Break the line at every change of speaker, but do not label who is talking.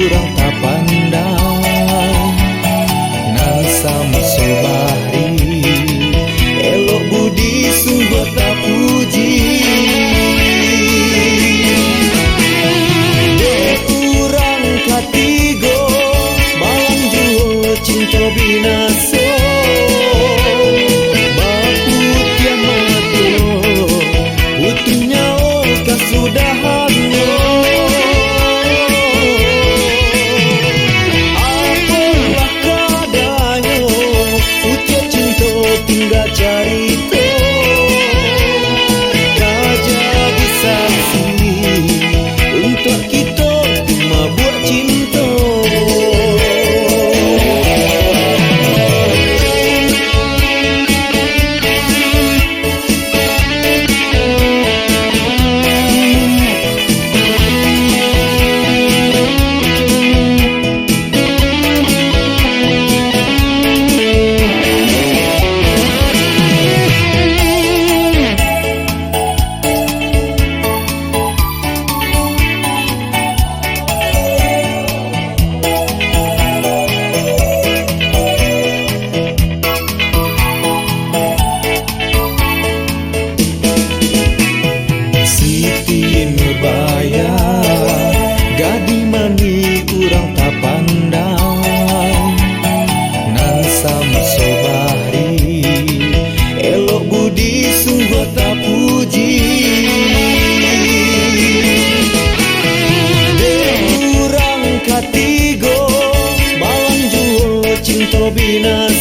urang tak pandang nan sama sobari elok budi sungguh tak puji de urang katigo malang juo cinta binaso sudahannya apalah kadanya utia cinta tinggal carita tak jadi saksi untuk kita cuma buat cinta. Gadi mani urang tak pandang nan sama sobari elok budi sungguh tak puji de urang katigo malang juo cinta binas